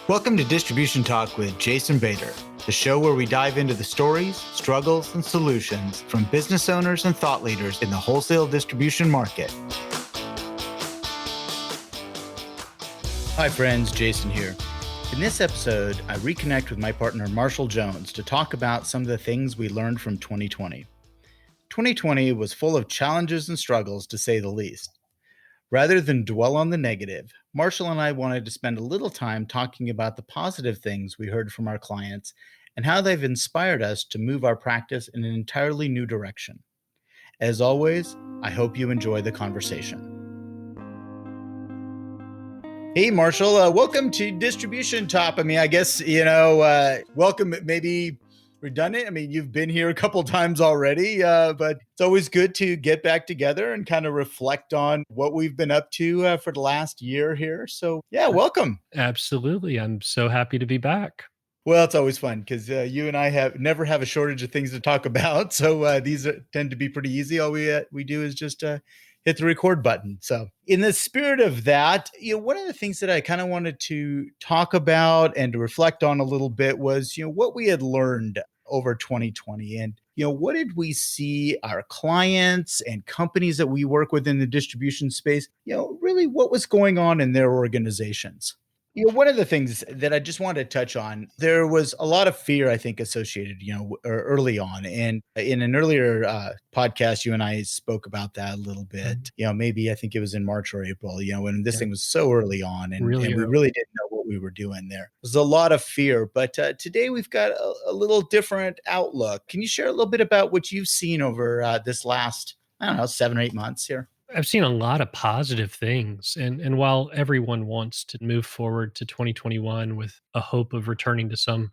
Welcome to Distribution Talk with Jason Bader, the show where we dive into the stories, struggles, and solutions from business owners and thought leaders in the wholesale distribution market. Hi friends, Jason here. In this episode, I reconnect with my partner Marshall Jones to talk about some of the things we learned from 2020. 2020 was full of challenges and struggles, to say the least. Rather than dwell on the negative, Marshall and I wanted to spend a little time talking about the positive things we heard from our clients and how they've inspired us to move our practice in an entirely new direction. As always, I hope you enjoy the conversation. Hey, Marshall, welcome to Distribution Talk. I guess, welcome, maybe redundant. You've been here a couple times already, but it's always good to get back together and kind of reflect on what we've been up to for the last year here. So yeah, welcome. Absolutely. I'm so happy to be back. Well, it's always fun because you and I never have a shortage of things to talk about. So these tend to be pretty easy. All we do is just hit the record button. So in the spirit of that, one of the things that I kind of wanted to talk about and to reflect on a little bit was, what we had learned over 2020 and, what did we see our clients and companies that we work with in the distribution space, really what was going on in their organizations. One of the things that I just wanted to touch on, there was a lot of fear, I think, associated, early on. And in an earlier podcast, you and I spoke about that a little bit. Maybe I think it was in March or April, when this thing was so early on and we really didn't know what we were doing there. There's a lot of fear. But today we've got a little different outlook. Can you share a little bit about what you've seen over this last, 7 or 8 months here? I've seen a lot of positive things. And while everyone wants to move forward to 2021 with a hope of returning to some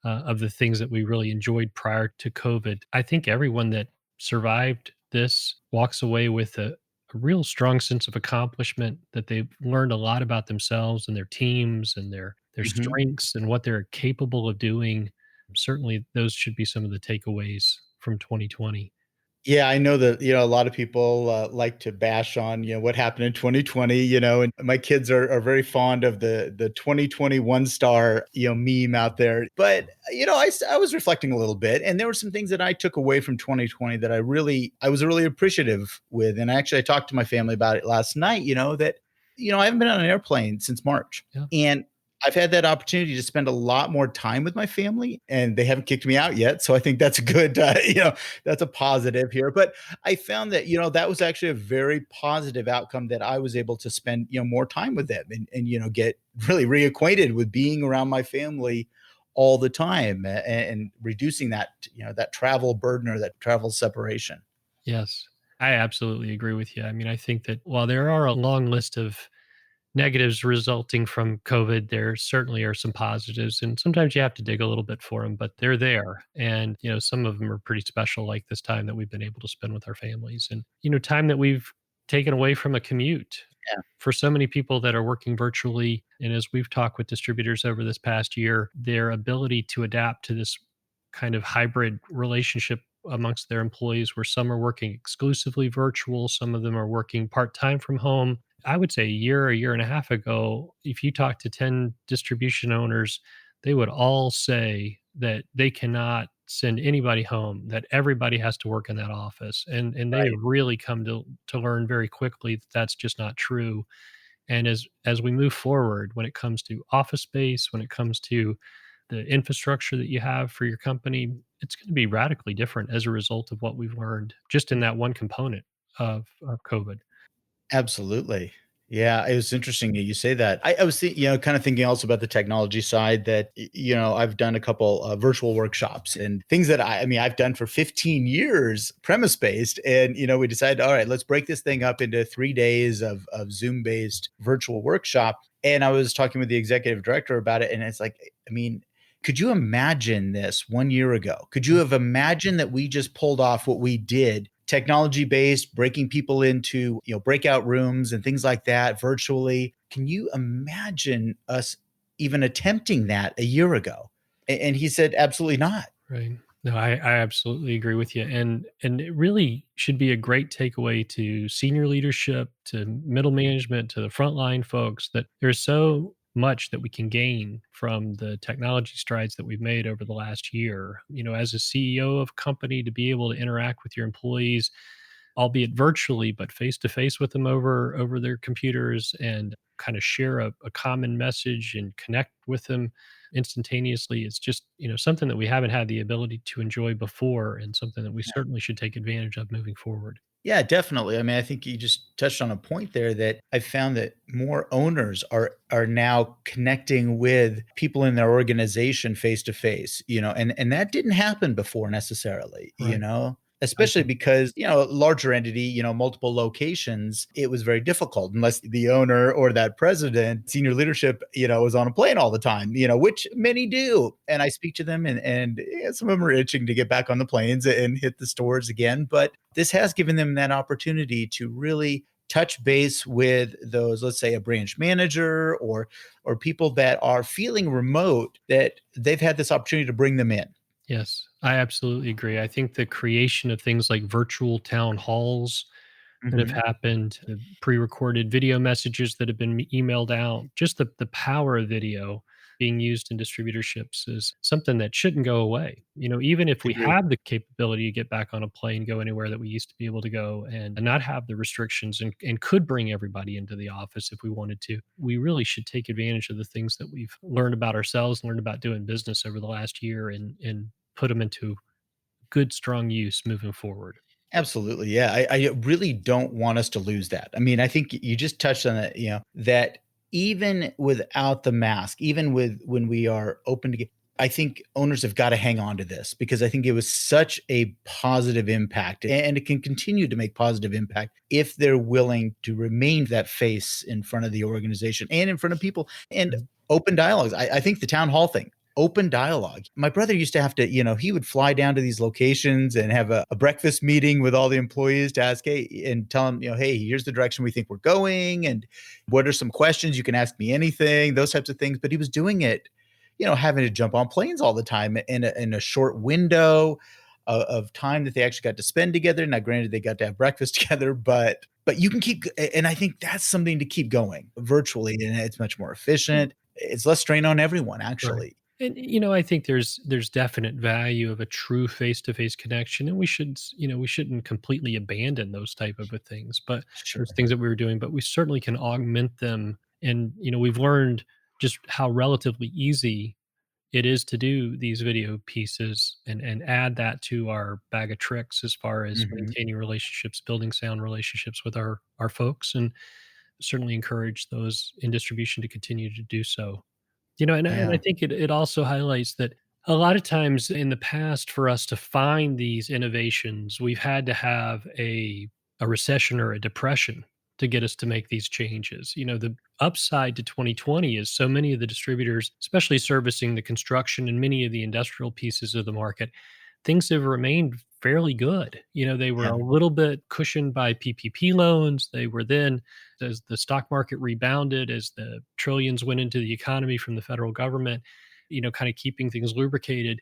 of the things that we really enjoyed prior to COVID, I think everyone that survived this walks away with a real strong sense of accomplishment, that they've learned a lot about themselves and their teams and their strengths and what they're capable of doing. Certainly, those should be some of the takeaways from 2020. Yeah, I know that, a lot of people like to bash on, what happened in 2020, and my kids are very fond of the 2021 star, meme out there. But, I was reflecting a little bit, and there were some things that I took away from 2020 that I was really appreciative with. And actually, I talked to my family about it last night, that, I haven't been on an airplane since March. Yeah. And I've had that opportunity to spend a lot more time with my family, and they haven't kicked me out yet. So I think that's a good, that's a positive here. But I found that, that was actually a very positive outcome, that I was able to spend, more time with them and get really reacquainted with being around my family all the time and reducing that, that travel burden or that travel separation. Yes, I absolutely agree with you. I think that while there are a long list of negatives resulting from COVID, there certainly are some positives, and sometimes you have to dig a little bit for them, but they're there. And, some of them are pretty special, like this time that we've been able to spend with our families and, time that we've taken away from a commute. Yeah. For so many people that are working virtually, and as we've talked with distributors over this past year, their ability to adapt to this kind of hybrid relationship amongst their employees, where some are working exclusively virtual, some of them are working part-time from home. I would say a year and a half ago, if you talk to 10 distribution owners, they would all say that they cannot send anybody home, that everybody has to work in that office. And they have really come to learn very quickly that that's just not true. And as we move forward, when it comes to office space, when it comes to the infrastructure that you have for your company, it's going to be radically different as a result of what we've learned just in that one component of COVID. Absolutely. Yeah, it was interesting that you say that. I was kind of thinking also about the technology side that, I've done a couple virtual workshops and things that I've done for 15 years premise-based. And, we decided, all right, let's break this thing up into 3 days of Zoom-based virtual workshop. And I was talking with the executive director about it. And it's like, could you imagine this 1 year ago? Could you have imagined that we just pulled off what we did, technology-based, breaking people into, breakout rooms and things like that virtually? Can you imagine us even attempting that a year ago? And he said, absolutely not. Right. No, I absolutely agree with you. And it really should be a great takeaway to senior leadership, to middle management, to the frontline folks, that there's so much that we can gain from the technology strides that we've made over the last year. As a CEO of a company, to be able to interact with your employees, albeit virtually, but face to face with them over their computers, and kind of share a common message and connect with them instantaneously. It's just, something that we haven't had the ability to enjoy before, and something that we certainly should take advantage of moving forward. Yeah, definitely. I mean, I think you just touched on a point there that I found that more owners are now connecting with people in their organization face to face, and that didn't happen before necessarily, Right. I especially because, a larger entity, multiple locations, it was very difficult unless the owner or that president, senior leadership, was on a plane all the time, which many do. And I speak to them, and yeah, some of them are itching to get back on the planes and hit the stores again. But this has given them that opportunity to really touch base with those, let's say a branch manager or people that are feeling remote, that they've had this opportunity to bring them in. Yes, I absolutely agree. I think the creation of things like virtual town halls that have Mhm. happened, the pre-recorded video messages that have been emailed out, just the power of video being used in distributorships is something that shouldn't go away. Even if we Agreed. have the capability to get back on a plane, go anywhere that we used to be able to go, and not have the restrictions, and could bring everybody into the office if we wanted to, we really should take advantage of the things that we've learned about ourselves, learned about doing business over the last year, and put them into good, strong use moving forward. Absolutely. Yeah. I really don't want us to lose that. I mean, I think you just touched on it, that even without the mask, even with when we are open to get, I think owners have got to hang on to this because I think it was such a positive impact and it can continue to make positive impact if they're willing to remain that face in front of the organization and in front of people and Mhm. open dialogues. I think the town hall thing, open dialogue. My brother used to have to, he would fly down to these locations and have a breakfast meeting with all the employees to ask, hey, and tell them, hey, here's the direction we think we're going. And what are some questions? You can ask me anything, those types of things. But he was doing it, having to jump on planes all the time in a short window of time that they actually got to spend together. Now, granted, they got to have breakfast together, but you can keep, and I think that's something to keep going virtually, and it's much more efficient. It's less strain on everyone, Right. actually. And I think there's definite value of a true face-to-face connection, and we shouldn't completely abandon those type of things. But Sure. those things that we were doing, but we certainly can augment them. And we've learned just how relatively easy it is to do these video pieces, and add that to our bag of tricks as far as Mhm. maintaining relationships, building sound relationships with our folks, and certainly encourage those in distribution to continue to do so. And I Yeah. think it also highlights that a lot of times in the past, for us to find these innovations, we've had to have a recession or a depression to get us to make these changes. The upside to 2020 is so many of the distributors, especially servicing the construction and many of the industrial pieces of the market, things have remained fairly good. They were Yeah. a little bit cushioned by PPP loans. They were then, as the stock market rebounded, as the trillions went into the economy from the federal government, kind of keeping things lubricated,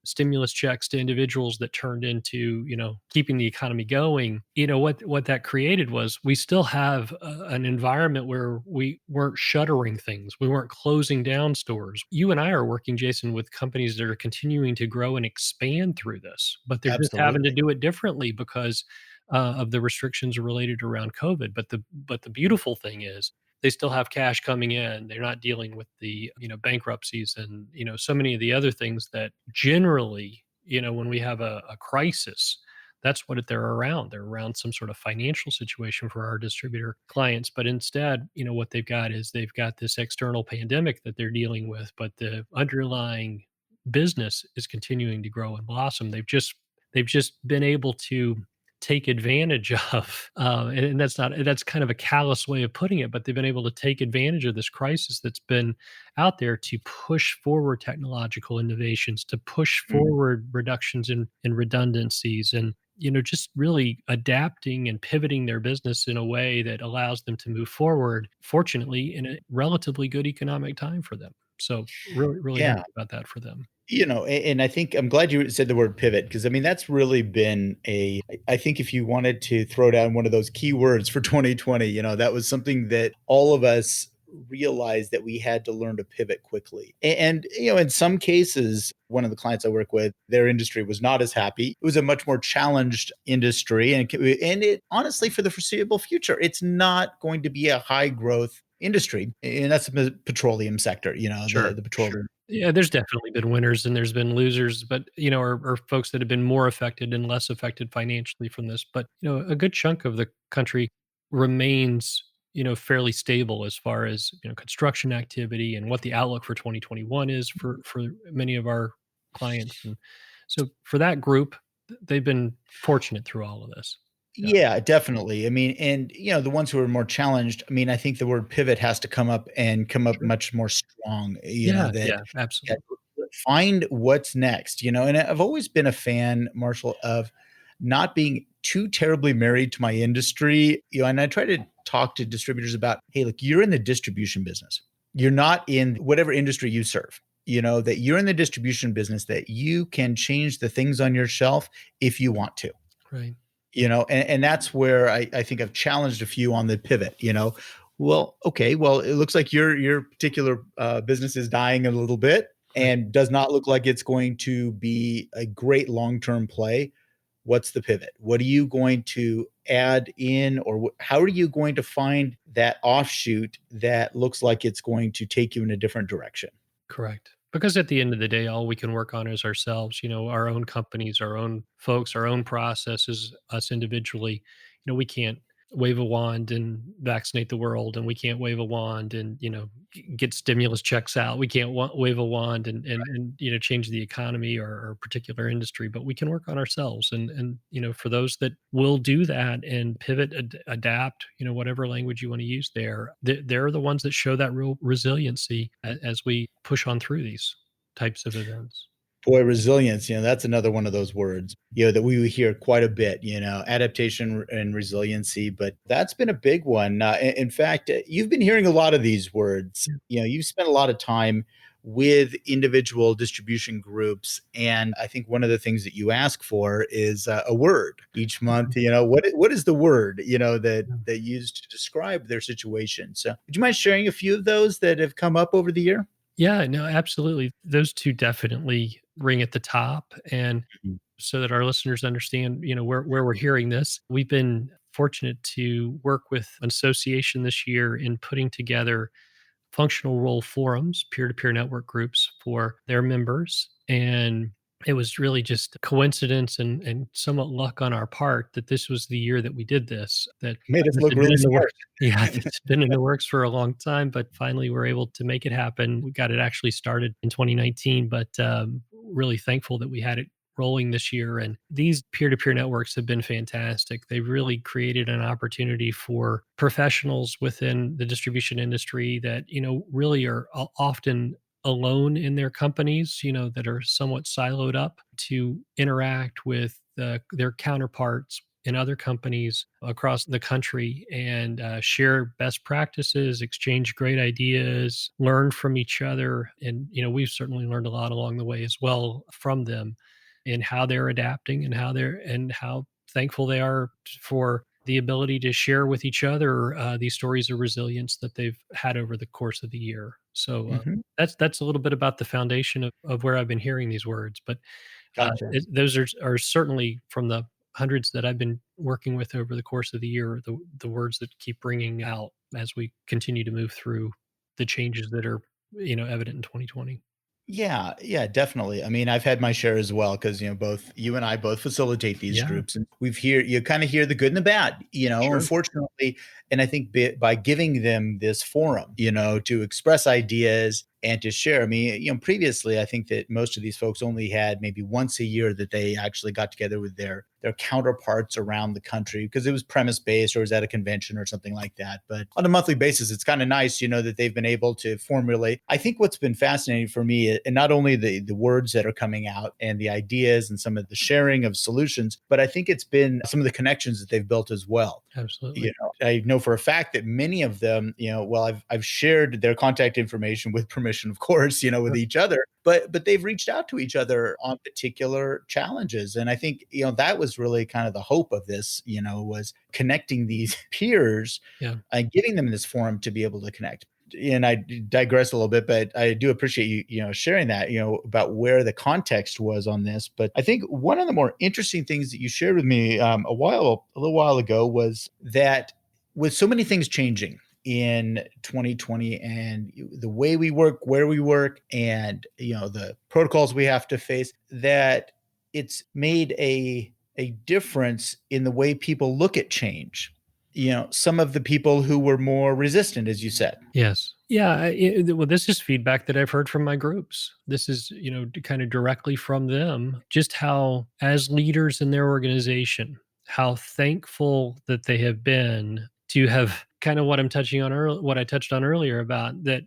stimulus checks to individuals that turned into, keeping the economy going. What that created was, we still have an environment where we weren't shuttering things. We weren't closing down stores. You and I are working, Jason, with companies that are continuing to grow and expand through this, but they're just having to Absolutely. do it differently because of the restrictions related around COVID. But the beautiful thing is, they still have cash coming in. They're not dealing with the, bankruptcies and, so many of the other things that generally, when we have a crisis, that's what they're around. They're around some sort of financial situation for our distributor clients. But instead, what they've got is, they've got this external pandemic that they're dealing with, but the underlying business is continuing to grow and blossom. They've just been able to take advantage of, and that's kind of a callous way of putting it, but they've been able to take advantage of this crisis that's been out there, to push forward technological innovations, to push Mhm. forward reductions in redundancies, and just really adapting and pivoting their business in a way that allows them to move forward, fortunately, in a relatively good economic time for them. So really, really happy Yeah. about that for them. And I think I'm glad you said the word pivot because I mean that's really been I think if you wanted to throw down one of those key words for 2020, that was something that all of us realized that we had to learn to pivot quickly. And, in some cases, one of the clients I work with, their industry was not as happy. It was a much more challenged industry. And it honestly, for the foreseeable future, it's not going to be a high growth industry. And that's the petroleum sector, Sure, the sure. petroleum. Yeah, there's definitely been winners and there's been losers, but or folks that have been more affected and less affected financially from this. But a good chunk of the country remains fairly stable as far as construction activity and what the outlook for 2021 is for many of our clients. And so for that group, they've been fortunate through all of this. Yeah, Yeah, definitely. I mean, and the ones who are more challenged, I mean, I think the word pivot has to come up sure. much more strong, Yeah, that yeah, yeah, absolutely. find what's next, and I've always been a fan, Marshall, of not being too terribly married to my industry, and I try to talk to distributors about, hey, look, you're in the distribution business. You're not in whatever industry you serve. That you're in the distribution business, that you can change the things on your shelf if you want to, Right, and that's where I think I've challenged a few on the pivot, well, okay, well, it looks like your particular business is dying a little bit right. and does not look like it's going to be a great long-term play. What's the pivot? What are you going to add in, or how are you going to find that offshoot that looks like it's going to take you in a different direction? Correct. Because at the end of the day, all we can work on is ourselves, our own companies, our own folks, our own processes, us individually. We can't wave a wand and vaccinate the world, and we can't wave a wand and, get stimulus checks out. We can't wave a wand and change the economy or a particular industry, but we can work on ourselves. And for those that will do that and pivot, adapt, whatever language you want to use there, they're the ones that show that real resiliency as we push on through these types of events. Boy, resilience, that's another one of those words, that we hear quite a bit, adaptation and resiliency, but that's been a big one. In fact, you've been hearing a lot of these words. Yeah. You've spent a lot of time with individual distribution groups. And I think one of the things that you ask for is a word each month. What is the word, that used to describe their situation? So would you mind sharing a few of those that have come up over the year? Yeah, no, absolutely. Those 2 definitely ring at the top, and Mhm. so that our listeners understand, where we're hearing this, we've been fortunate to work with an association this year in putting together functional role forums, peer-to-peer network groups for their members, and it was really just a coincidence and somewhat luck on our part that this was the year that we did this, that Made us this look had been really in the smart. works. Yeah, it's been in the works for a long time, but finally we're able to make it happen. We got it actually started in 2019, but really thankful that we had it rolling this year. And these peer-to-peer networks have been fantastic. They've really created an opportunity for professionals within the distribution industry that, really are often alone in their companies, that are somewhat siloed up, to interact with their counterparts in other companies across the country and share best practices, exchange great ideas, learn from each other. And, we've certainly learned a lot along the way as well from them in how they're adapting and how thankful they are for the ability to share with each other these stories of resilience that they've had over the course of the year. So Mhm. that's a little bit about the foundation of where I've been hearing these words. But Gotcha. those are certainly from the hundreds that I've been working with over the course of the year, the words that keep ringing out as we continue to move through the changes that are evident in 2020. Yeah, yeah, definitely. I mean, I've had my share as well because both you and I both facilitate these Yeah, groups, and you kind of hear the good and the bad. sure. Unfortunately, and I think by giving them this forum, to express ideas and to share. I mean, previously, I think that most of these folks only had maybe once a year that they actually got together with their counterparts around the country because it was premise based or it was at a convention or something like that. But on a monthly basis, it's kind of nice, that they've been able to formulate. I think what's been fascinating for me, and not only the words that are coming out and the ideas and some of the sharing of solutions, but I think it's been some of the connections that they've built as well. Absolutely. I know for a fact that many of them, well, I've shared their contact information with permission, of course, with each other, but they've reached out to each other on particular challenges. And I think, that was really kind of the hope of this, was connecting these peers Yeah. and giving them this forum to be able to connect. and I digress a little bit, but I do appreciate you sharing that, about where the context was on this. But I think one of the more interesting things that you shared with me a little while ago was that with so many things changing in 2020 and the way we work, where we work, and the protocols we have to face, that it's made a difference in the way people look at change. Some of the people who were more resistant, as you said. Yes. Yeah. Well, this is feedback that I've heard from my groups. This is, kind of directly from them, just how, as leaders in their organization, how thankful that they have been to have kind of what I'm touching on earlier, what I touched on earlier about that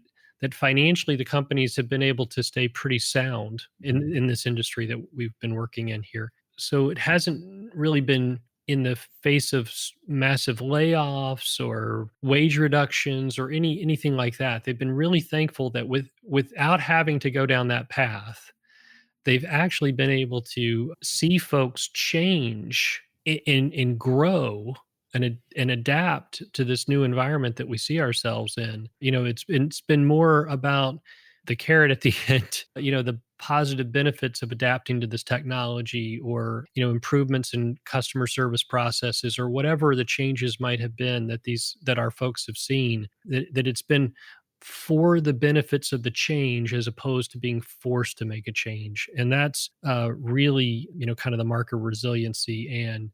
financially the companies have been able to stay pretty sound in this industry that we've been working in here. So it hasn't really been in the face of massive layoffs or wage reductions or anything like that. They've been really thankful that without having to go down that path, they've actually been able to see folks change and grow and adapt to this new environment that we see ourselves in. It's been more about the carrot at the end, the positive benefits of adapting to this technology, or improvements in customer service processes, or whatever the changes might have been that our folks have seen, that it's been for the benefits of the change as opposed to being forced to make a change. And that's really, kind of the mark of resiliency, and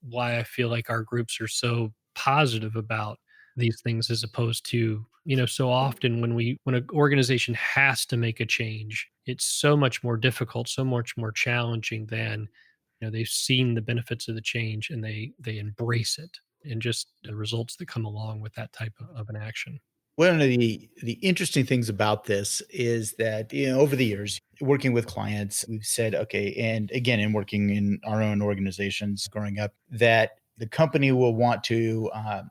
why I feel like our groups are so positive about these things, as opposed to, so often when an organization has to make a change, it's so much more difficult, so much more challenging than, they've seen the benefits of the change and they embrace it, and just the results that come along with that type of an action. One of the interesting things about this is that, over the years, working with clients, we've said, okay, and again, in working in our own organizations growing up, that the company will want to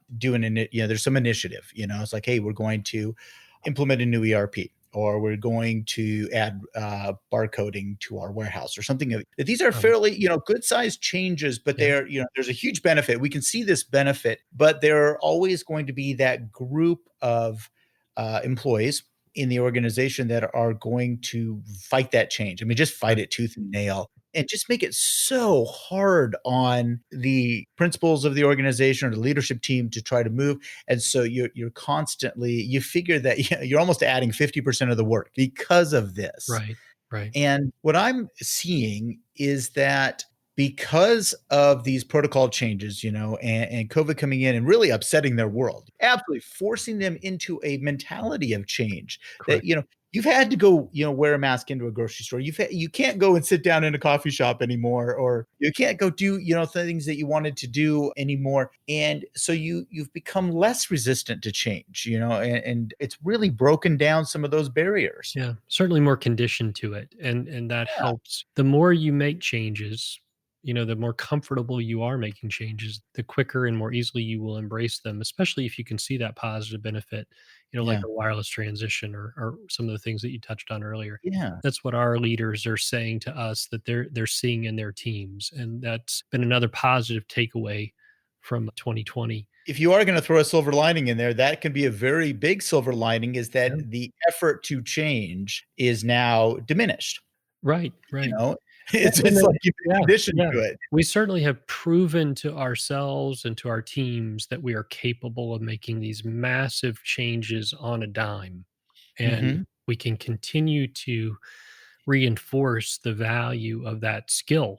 there's some initiative. It's like, hey, we're going to implement a new ERP, or we're going to add barcoding to our warehouse, or something. These are Um, fairly, good sized changes, but yeah, they're, there's a huge benefit. We can see this benefit, but there are always going to be that group of employees in the organization that are going to fight that change. I mean, just fight right. it tooth and nail, and just make it so hard on the principals of the organization or the leadership team to try to move. And so you're constantly, you figure that you're almost adding 50% of the work because of this. Right. Right. And what I'm seeing is that because of these protocol changes, and COVID coming in and really upsetting their world, absolutely forcing them into a mentality of change, that, Correct. you've had to go, wear a mask into a grocery store. You can't go and sit down in a coffee shop anymore, or you can't go do, things that you wanted to do anymore. And so you've become less resistant to change, and it's really broken down some of those barriers. Yeah, certainly more conditioned to it, and that Yeah. helps. The more you make changes, the more comfortable you are making changes, the quicker and more easily you will embrace them, especially if you can see that positive benefit, like Yeah. a wireless transition, or some of the things that you touched on earlier. Yeah. That's what our leaders are saying to us that they're seeing in their teams, and that's been another positive takeaway from 2020. If you are going to throw a silver lining in there, that can be a very big silver lining, is Yeah. that the effort to change is now diminished. Right, You right. know, Yeah, it's like you've been yeah, conditioned yeah. to it. We certainly have proven to ourselves and to our teams that we are capable of making these massive changes on a dime, and Mhm. we can continue to reinforce the value of that skill,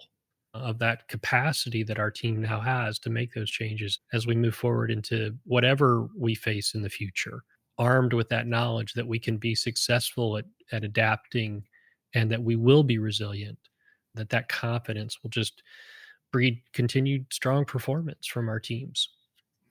of that capacity that our team now has to make those changes as we move forward into whatever we face in the future, armed with that knowledge that we can be successful at adapting, and that we will be resilient, that confidence will just breed continued strong performance from our teams.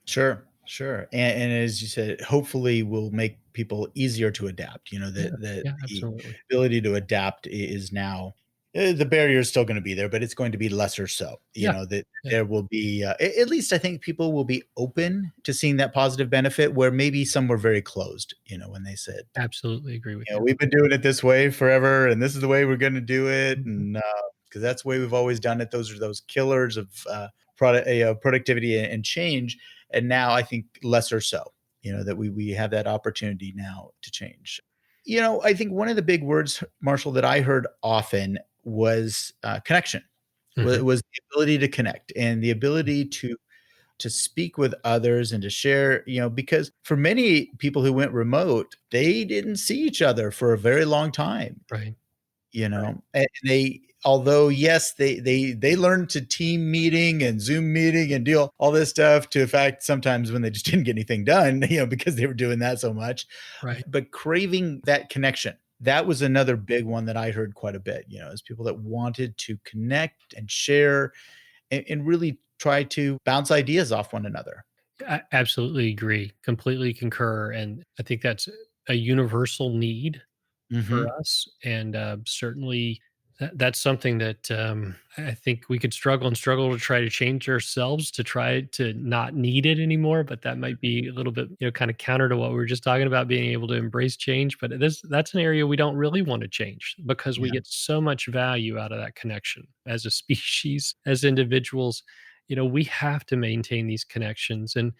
Sure, sure. And as you said, hopefully will make people easier to adapt. Yeah, The yeah, absolutely. ability to adapt is now, the barrier is still going to be there, but it's going to be lesser so. Yeah, That yeah, there will be, at least I think people will be open to seeing that positive benefit, where maybe some were very closed, when they said, absolutely agree with you. we've been doing it this way forever, and this is the way we're going to do it. Mhm. And because that's the way we've always done it. Those are those killers of productivity and change. And now I think lesser so. that we have that opportunity now to change. I think one of the big words, Marshall, that I heard often was connection. Mhm. Was the ability to connect and the ability to speak with others and to share, because for many people who went remote, they didn't see each other for a very long time, Right. Right. and they, although yes, they learned to team meeting and Zoom meeting and do all this stuff, to in fact sometimes when they just didn't get anything done, because they were doing that so much, Right. but craving that connection. That was another big one that I heard quite a bit, as people that wanted to connect and share and really try to bounce ideas off one another. I absolutely agree. Completely concur. And I think that's a universal need for Mhm. us. And certainly that's something that I think we could struggle and struggle to try to change ourselves to try to not need it anymore. But that might be a little bit, kind of counter to what we were just talking about, being able to embrace change. But that's an area we don't really want to change because we Yeah. get so much value out of that connection as a species, as individuals. We have to maintain these connections. And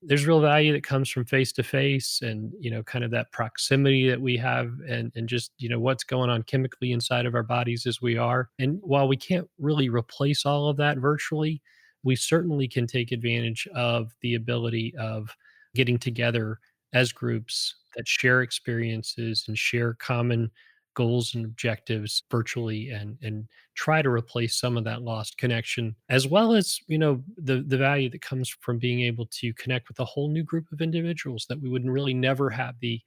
there's real value that comes from face to face and kind of that proximity that we have and just what's going on chemically inside of our bodies as we are. And while we can't really replace all of that virtually, we certainly can take advantage of the ability of getting together as groups that share experiences and share common goals and objectives virtually and try to replace some of that lost connection, as well as the value that comes from being able to connect with a whole new group of individuals that we would really never have the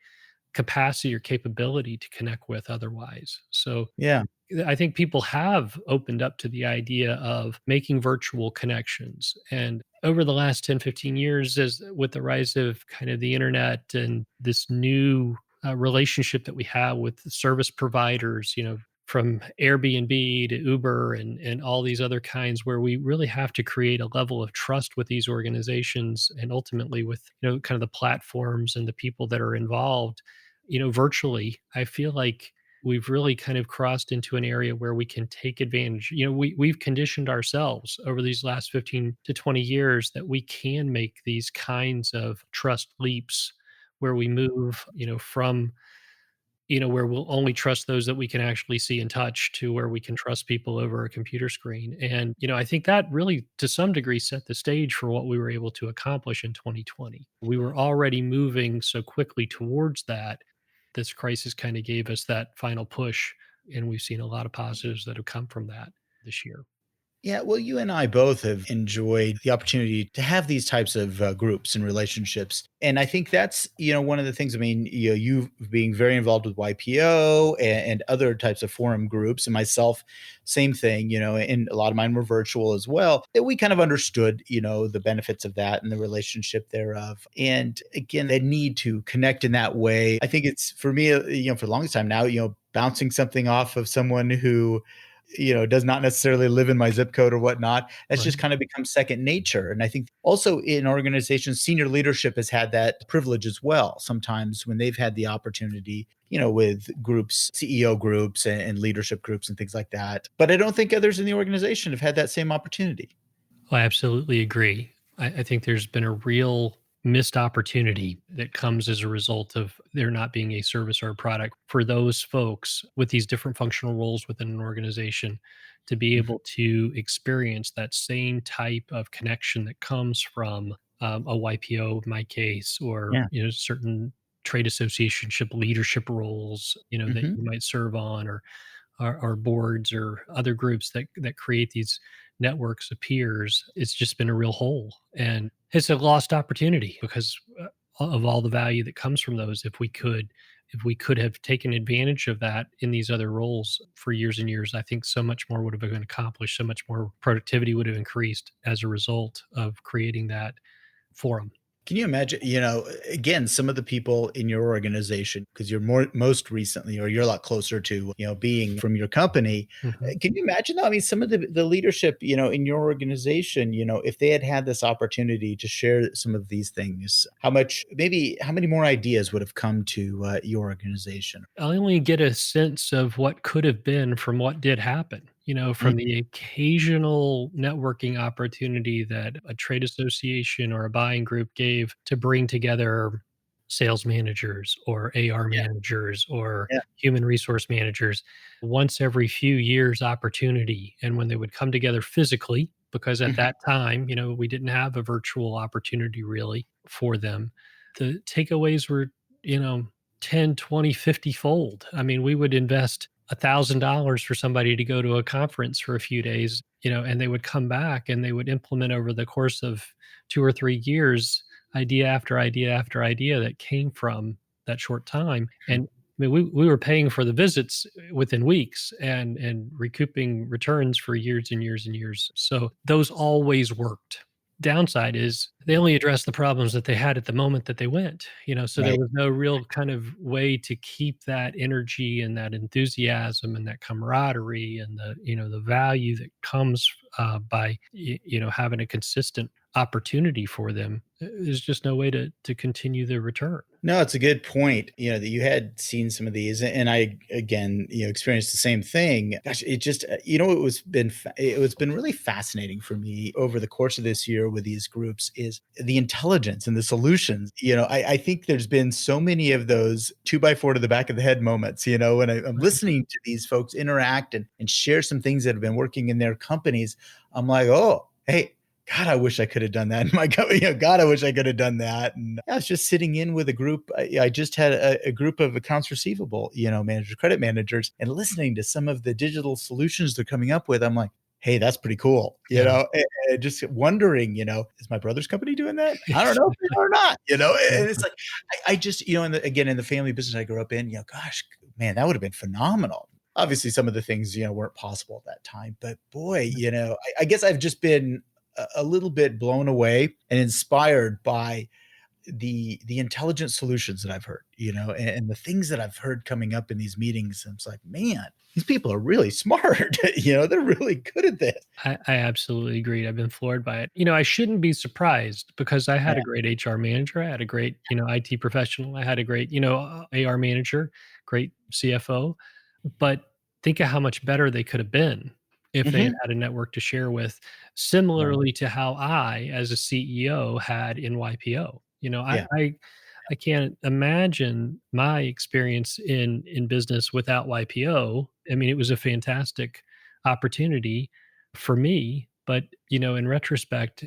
capacity or capability to connect with otherwise. So Yeah. I think people have opened up to the idea of making virtual connections. And over the last 10, 15 years, as with the rise of kind of the internet and this new relationship that we have with the service providers, from Airbnb to Uber and all these other kinds, where we really have to create a level of trust with these organizations and ultimately with, kind of the platforms and the people that are involved, virtually. I feel like we've really kind of crossed into an area where we can take advantage. We've conditioned ourselves over these last 15 to 20 years that we can make these kinds of trust leaps where we move, from where we'll only trust those that we can actually see and touch to where we can trust people over a computer screen. And, I think that really, to some degree, set the stage for what we were able to accomplish in 2020. We were already moving so quickly towards that. This crisis kind of gave us that final push. And we've seen a lot of positives that have come from that this year. Yeah, well, you and I both have enjoyed the opportunity to have these types of groups and relationships. And I think that's, one of the things, I mean, you being very involved with YPO and other types of forum groups, and myself, same thing, and a lot of mine were virtual as well, that we kind of understood, the benefits of that and the relationship thereof. And again, the need to connect in that way. I think it's for me, for the longest time now, bouncing something off of someone who does not necessarily live in my zip code or whatnot. That's Right. just kind of become second nature. And I think also in organizations, senior leadership has had that privilege as well. Sometimes when they've had the opportunity, with groups, CEO groups and leadership groups and things like that. But I don't think others in the organization have had that same opportunity. I absolutely agree. I think there's been a real missed opportunity that comes as a result of there not being a service or a product for those folks with these different functional roles within an organization to be Mhm. able to experience that same type of connection that comes from a YPO, in my case, or Yeah. certain trade associationship leadership roles, that Mhm. you might serve on, or boards or other groups that create these networks of peers. It's just been a real hole, and it's a lost opportunity because of all the value that comes from those. If we could have taken advantage of that in these other roles for years and years, I think so much more would have been accomplished. So much more productivity would have increased as a result of creating that forum. Can you imagine, again, some of the people in your organization, because you're most recently, or you're a lot closer to, being from your company. Mhm. Can you imagine though? I mean, some of the leadership, in your organization, if they had had this opportunity to share some of these things, how many more ideas would have come to your organization? I only get a sense of what could have been from what did happen, from Mhm. the occasional networking opportunity that a trade association or a buying group gave to bring together sales managers or AR Yeah. managers or Yeah. human resource managers once every few years opportunity. And when they would come together physically, because at Mhm. that time, we didn't have a virtual opportunity really for them, the takeaways were, you know, 10, 20, 50 fold. I mean, we would invest $1,000 for somebody to go to a conference for a few days, and they would come back and they would implement over the course of 2 or 3 years idea after idea after idea that came from that short time. And I mean, we were paying for the visits within weeks and recouping returns for years and years and years. So those always worked. Downside is they only addressed the problems that they had at the moment that they went, so there Right. was no real kind of way to keep that energy and that enthusiasm and that camaraderie and the value that comes by having a consistent opportunity for them. There's just no way to continue the return. No, it's a good point, that you had seen some of these, and I, again, experienced the same thing. Gosh, it just, it was been really fascinating for me over the course of this year with these groups is the intelligence and the solutions. I think there's been so many of those 2x4 to the back of the head moments, when I'm listening to these folks interact and share some things that have been working in their companies. I'm like, oh, hey, God, I wish I could have done that in my company. God, I wish I could have done that. And I was just sitting in with a group. I just had a group of accounts receivable, managers, credit managers, and listening to some of the digital solutions they're coming up with. I'm like, hey, that's pretty cool. Yeah. And just wondering, is my brother's company doing that? I don't know if they are or not, Yeah. and it's like, I just, again, in the family business I grew up in, gosh, man, that would have been phenomenal. Obviously, some of the things, weren't possible at that time, but boy, I guess I've just been a little bit blown away and inspired by the intelligent solutions that I've heard, and the things that I've heard coming up in these meetings. And it's like, man, these people are really smart. They're really good at this. I absolutely agree. I've been floored by it. I shouldn't be surprised because I Yeah. had a great HR manager. I had a great, IT professional. I had a great, AR manager, great CFO. But think of how much better they could have been if they had Mhm. had a network to share with, Right. similarly to how I, as a CEO, had in YPO. Yeah. I can't imagine my experience in business without YPO. I mean, it was a fantastic opportunity for me, but in retrospect,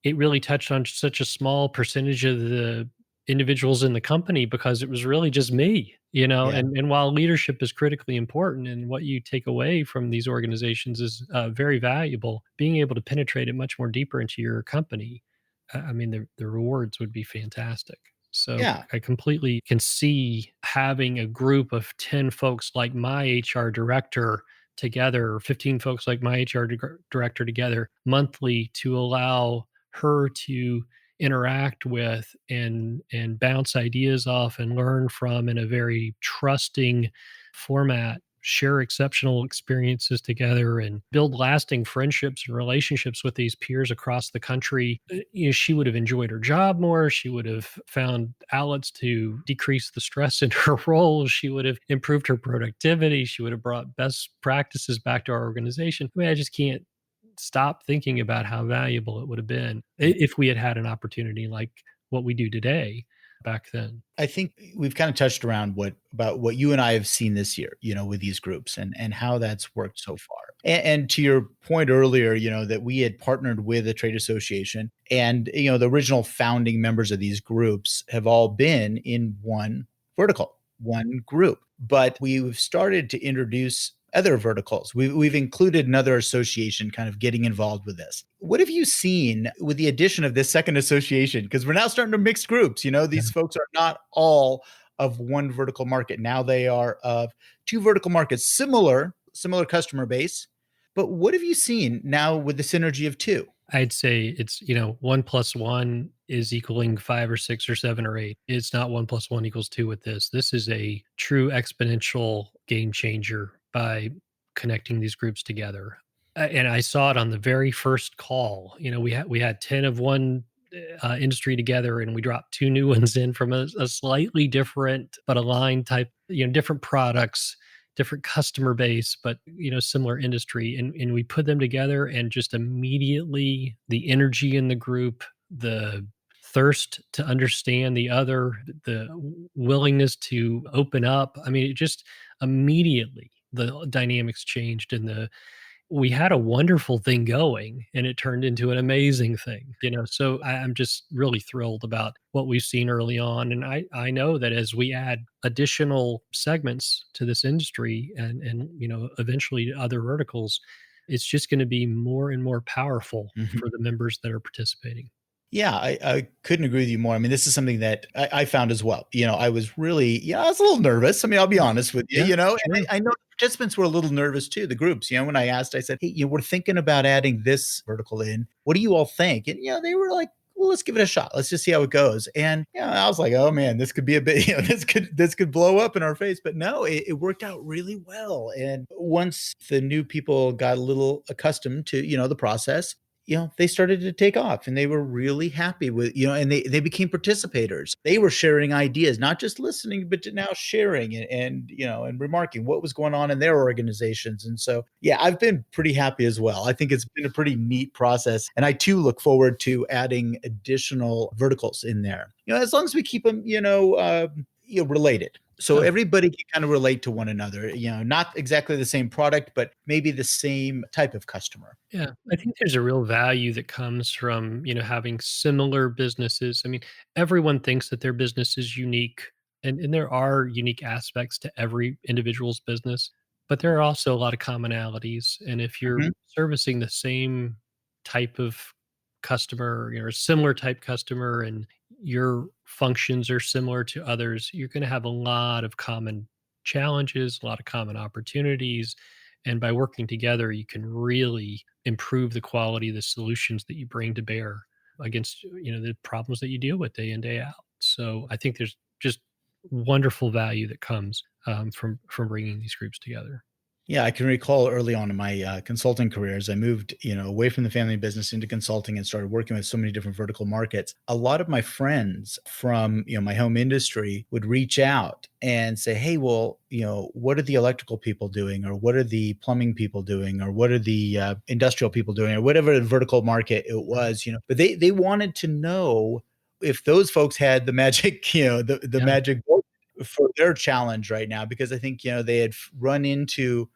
it really touched on such a small percentage of the individuals in the company because it was really just me, Yeah. and while leadership is critically important and what you take away from these organizations is very valuable, being able to penetrate it much more deeper into your company, I mean, the rewards would be fantastic. So Yeah. I completely can see having a group of 10 folks like my HR director together, or 15 folks like my HR director together monthly to allow her to interact with and bounce ideas off and learn from in a very trusting format, share exceptional experiences together and build lasting friendships and relationships with these peers across the country. She would have enjoyed her job more. She would have found outlets to decrease the stress in her role. She would have improved her productivity. She would have brought best practices back to our organization. I mean, I just can't stop thinking about how valuable it would have been if we had had an opportunity like what we do today back then. I think we've kind of touched around what you and I have seen this year, with these groups and how that's worked so far. And to your point earlier, that we had partnered with a trade association, and the original founding members of these groups have all been in one vertical, one group. But we've started to introduce other verticals. We've included another association kind of getting involved with this. What have you seen with the addition of this second association? Because we're now starting to mix groups. Yeah. These folks are not all of one vertical market. Now they are of two vertical markets, similar customer base. But what have you seen now with the synergy of two? I'd say it's, one plus one is equaling five or six or seven or eight. It's not one plus one equals two with this. This is a true exponential game changer by connecting these groups together. And I saw it on the very first call. We had 10 of one industry together and we dropped two new ones in from a slightly different but aligned type, different products, different customer base, but similar industry, and we put them together and just immediately the energy in the group, the thirst to understand the other, the willingness to open up. I mean, it just immediately the dynamics changed and the we had a wonderful thing going and it turned into an amazing thing, so I'm just really thrilled about what we've seen early on. And I know that as we add additional segments to this industry and eventually other verticals, it's just going to be more and more powerful Mhm. for the members that are participating. Yeah, I couldn't agree with you more. I mean, this is something that I found as well. I was really, I was a little nervous. I mean, I'll be honest with you, Yeah, and sure. I know the participants were a little nervous too, the groups. When I asked, I said, hey, we're thinking about adding this vertical in. What do you all think? And, they were like, well, let's give it a shot. Let's just see how it goes. And I was like, oh man, this could be a bit, this could blow up in our face. But no, it worked out really well. And once the new people got a little accustomed to, the process, they started to take off and they were really happy with, and they became participators. They were sharing ideas, not just listening, but to now sharing and remarking what was going on in their organizations. And so, yeah, I've been pretty happy as well. I think it's been a pretty neat process. And I too look forward to adding additional verticals in there, as long as we keep them, related. So Oh, everybody can kind of relate to one another, not exactly the same product, but maybe the same type of customer. yeah. I think there's a real value that comes from having similar businesses. I mean, everyone thinks that their business is unique, and there are unique aspects to every individual's business, but there are also a lot of commonalities. And if you're Mhm. servicing the same type of customer, a similar type customer, and your functions are similar to others, you're going to have a lot of common challenges, a lot of common opportunities. And by working together, you can really improve the quality of the solutions that you bring to bear against the problems that you deal with day in day out. So I think there's just wonderful value that comes from bringing these groups together. Yeah, I can recall early on in my consulting career as I moved, away from the family business into consulting and started working with so many different vertical markets. A lot of my friends from, my home industry would reach out and say, "Hey, well, what are the electrical people doing, or what are the plumbing people doing, or what are the industrial people doing, or whatever the vertical market it was." But they wanted to know if those folks had the magic, the Yeah. magic bullet for their challenge right now, because I think they had run into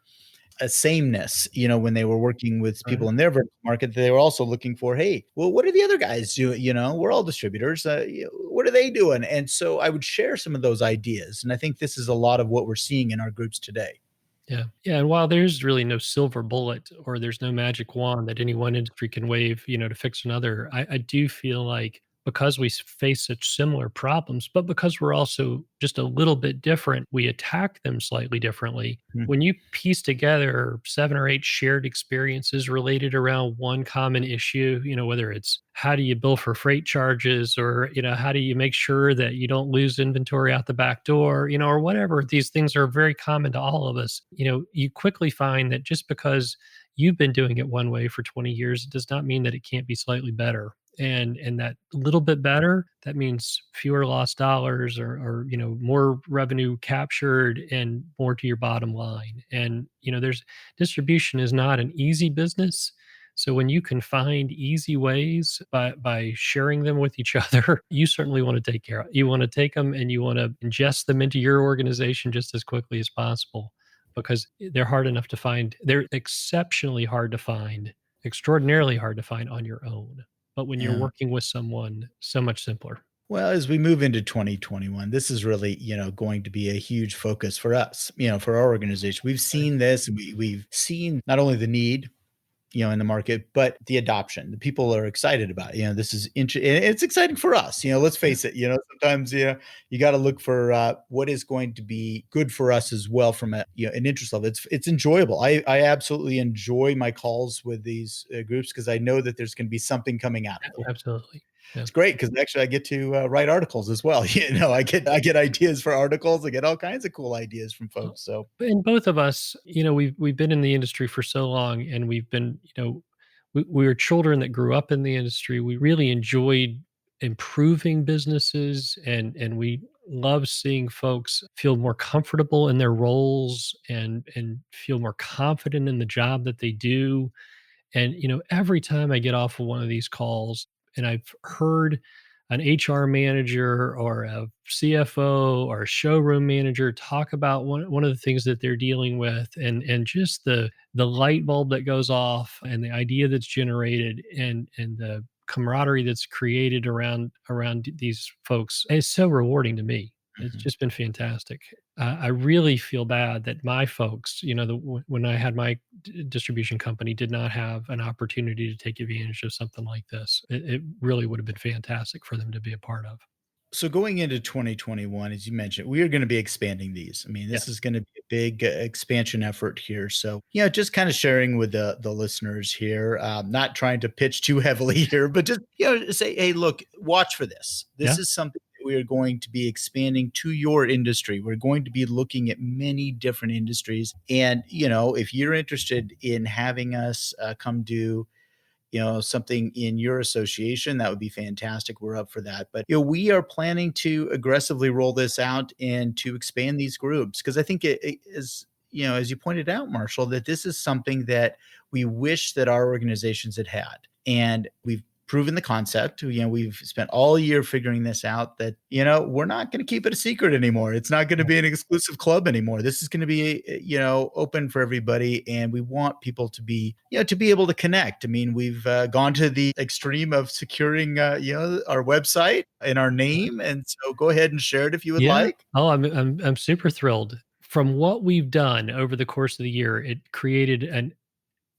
a sameness, when they were working with Right. people in their vertical market. They were also looking for, hey, well, what are the other guys doing? We're all distributors. What are they doing? And so I would share some of those ideas. And I think this is a lot of what we're seeing in our groups today. Yeah. Yeah. And while there's really no silver bullet or there's no magic wand that any one industry can wave to fix another, I do feel like because we face such similar problems, but because we're also just a little bit different, we attack them slightly differently. Mhm. When you piece together 7 or 8 shared experiences related around one common issue whether it's how do you bill for freight charges or how do you make sure that you don't lose inventory out the back door or whatever, these things are very common to all of us. You quickly find that just because you've been doing it one way for 20 years, it does not mean that it can't be slightly better. And that little bit better, that means fewer lost dollars or more revenue captured and more to your bottom line. And there's distribution is not an easy business. So when you can find easy ways by sharing them with each other, you certainly want to take care of. You want to take them and you want to ingest them into your organization just as quickly as possible because they're hard enough to find. They're exceptionally hard to find, extraordinarily hard to find on your own. But when you're Yeah. working with someone, so much simpler. Well, as we move into 2021, this is really, going to be a huge focus for us, for our organization. We've Right. seen this, and we've seen not only the need, in the market, but the adoption. The people are excited about it. This is it's exciting for us. Let's Yeah. face it. Sometimes you got to look for what is going to be good for us as well from an interest level. It's enjoyable. I absolutely enjoy my calls with these groups because I know that there's going to be something coming out of them. Absolutely. Yeah. It's great because actually I get to write articles as well. I get ideas for articles. I get all kinds of cool ideas from Well, folks. So and both of us we've been in the industry for so long, and we've been we were children that grew up in the industry. We really enjoyed improving businesses, and we love seeing folks feel more comfortable in their roles and feel more confident in the job that they do. And every time I get off of one of these calls and I've heard an HR manager or a CFO or a showroom manager talk about one of the things that they're dealing with, and just the light bulb that goes off and the idea that's generated, and the camaraderie that's created around these folks is so rewarding to me. It's Mhm. just been fantastic. I really feel bad that my folks, when I had my distribution company, did not have an opportunity to take advantage of something like this. It really would have been fantastic for them to be a part of. So going into 2021, as you mentioned, we are going to be expanding these. I mean, this is Yes. going to be a big expansion effort here. So, just kind of sharing with the listeners here, not trying to pitch too heavily here, but just say, hey, look, watch for this. This Yeah. is something that we are going to be expanding to your industry. We're going to be looking at many different industries, and if you're interested in having us come do something in your association, that would be fantastic. We're up for that. But we are planning to aggressively roll this out and to expand these groups because I think it is, as you pointed out, Marshall, that this is something that we wish that our organizations had had. And we've proven the concept. We've spent all year figuring this out that, we're not going to keep it a secret anymore. It's not going to Yeah. be an exclusive club anymore. This is going to be, open for everybody. And we want people to be, to be able to connect. I mean, we've gone to the extreme of securing, our website and our name. And so go ahead and share it if you would Yeah. like. Oh, I'm super thrilled. From what we've done over the course of the year, it created an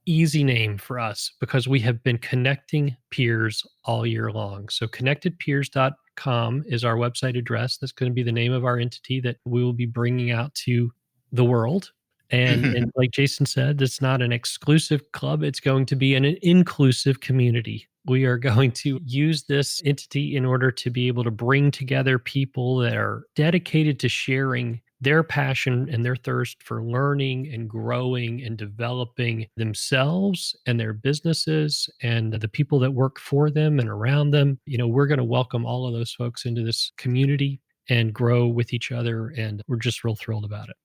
easy name for us because we have been connecting peers all year long. So connectedpeers.com is our website address. That's going to be the name of our entity that we will be bringing out to the world. And like Jason said, it's not an exclusive club. It's going to be an inclusive community. We are going to use this entity in order to be able to bring together people that are dedicated to sharing their passion and their thirst for learning and growing and developing themselves and their businesses and the people that work for them and around them. We're going to welcome all of those folks into this community and grow with each other. And we're just real thrilled about it.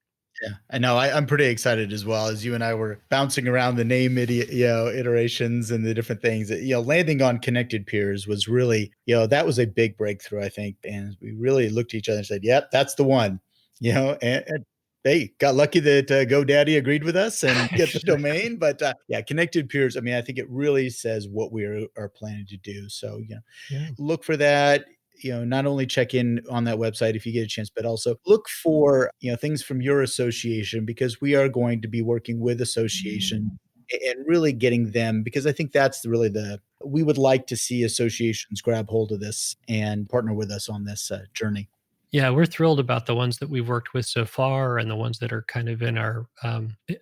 Yeah, I know. I'm pretty excited as well as you and I were bouncing around the name iterations and the different things that, landing on connected peers was really, that was a big breakthrough, I think. And we really looked at each other and said, yep, that's the one, and hey, got lucky that GoDaddy agreed with us and get the domain. But yeah, connected peers. I mean, I think it really says what we are planning to do. So, Yeah. look for that. Not only check in on that website if you get a chance, but also look for things from your association because we are going to be working with association and really getting them because I think that's really the we would like to see associations grab hold of this and partner with us on this journey. Yeah, we're thrilled about the ones that we've worked with so far and the ones that are kind of in our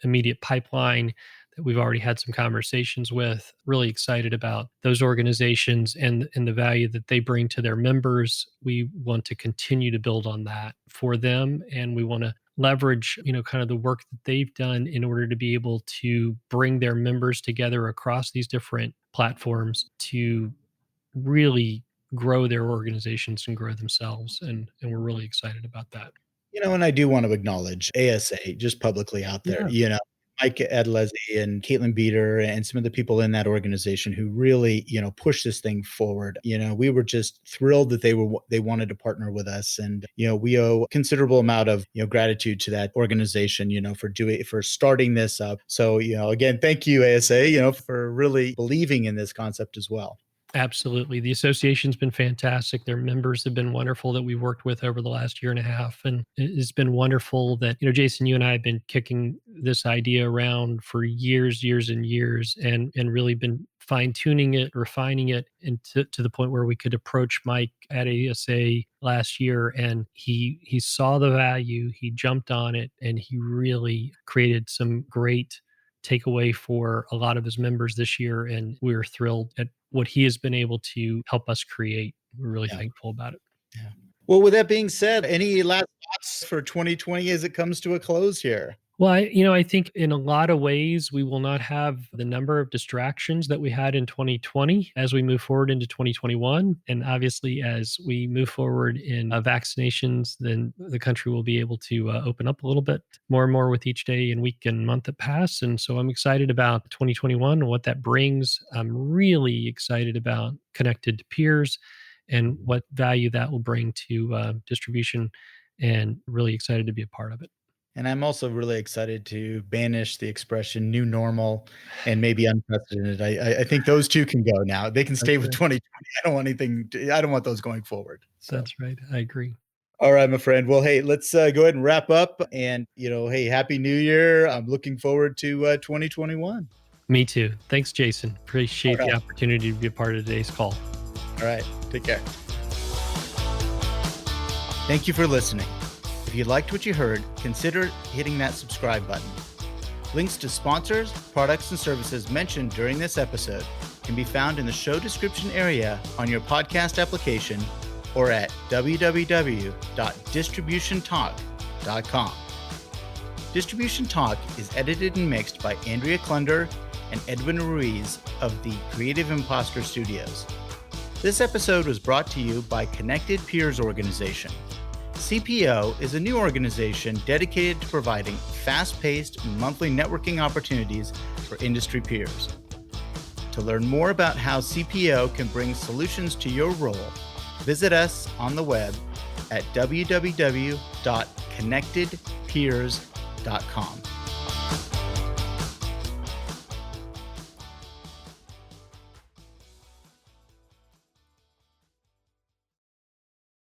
immediate pipeline that we've already had some conversations with. Really excited about those organizations and the value that they bring to their members. We want to continue to build on that for them, and we want to leverage, kind of the work that they've done in order to be able to bring their members together across these different platforms to really grow their organizations and grow themselves, and we're really excited about that. And I do want to acknowledge ASA just publicly out there, Yeah. Mike Adlezi and Caitlin Beater and some of the people in that organization who really, push this thing forward. We were just thrilled that they wanted to partner with us. And, we owe a considerable amount of, gratitude to that organization, for starting this up. So, again, thank you, ASA, for really believing in this concept as well. Absolutely. The association's been fantastic. Their members have been wonderful that we've worked with over the last year and a half. And it's been wonderful that, Jason, you and I have been kicking this idea around for years and years and really been fine tuning it, refining it, and to the point where we could approach Mike at ASA last year. And he saw the value, he jumped on it, and he really created some great takeaway for a lot of his members this year. And we're thrilled at what he has been able to help us create. We're really Yeah. thankful about it. Yeah. Well, with that being said, any last thoughts for 2020 as it comes to a close here? Well, I think in a lot of ways, we will not have the number of distractions that we had in 2020 as we move forward into 2021. And obviously, as we move forward in vaccinations, then the country will be able to open up a little bit more and more with each day and week and month that pass. And so I'm excited about 2021 and what that brings. I'm really excited about connected to peers and what value that will bring to distribution, and really excited to be a part of it. And I'm also really excited to banish the expression new normal and maybe unprecedented. I think those two can go now. They can That's stay with right. 2020. I don't want those going forward. So, That's right. I agree. all right, my friend. Well, hey, let's go ahead and wrap up. And, hey, Happy New Year. I'm looking forward to 2021. Me too. Thanks, Jason. All Appreciate right. the opportunity to be a part of today's call. All right. Take care. Thank you for listening. If you liked what you heard, consider hitting that subscribe button. Links to sponsors, products, and services mentioned during this episode can be found in the show description area on your podcast application or at www.distributiontalk.com. Distribution Talk is edited and mixed by Andrea Klunder and Edwin Ruiz of the Creative Imposter Studios. This episode was brought to you by Connected Peers Organization. CPO is a new organization dedicated to providing fast-paced monthly networking opportunities for industry peers. To learn more about how CPO can bring solutions to your role, visit us on the web at www.connectedpeers.com.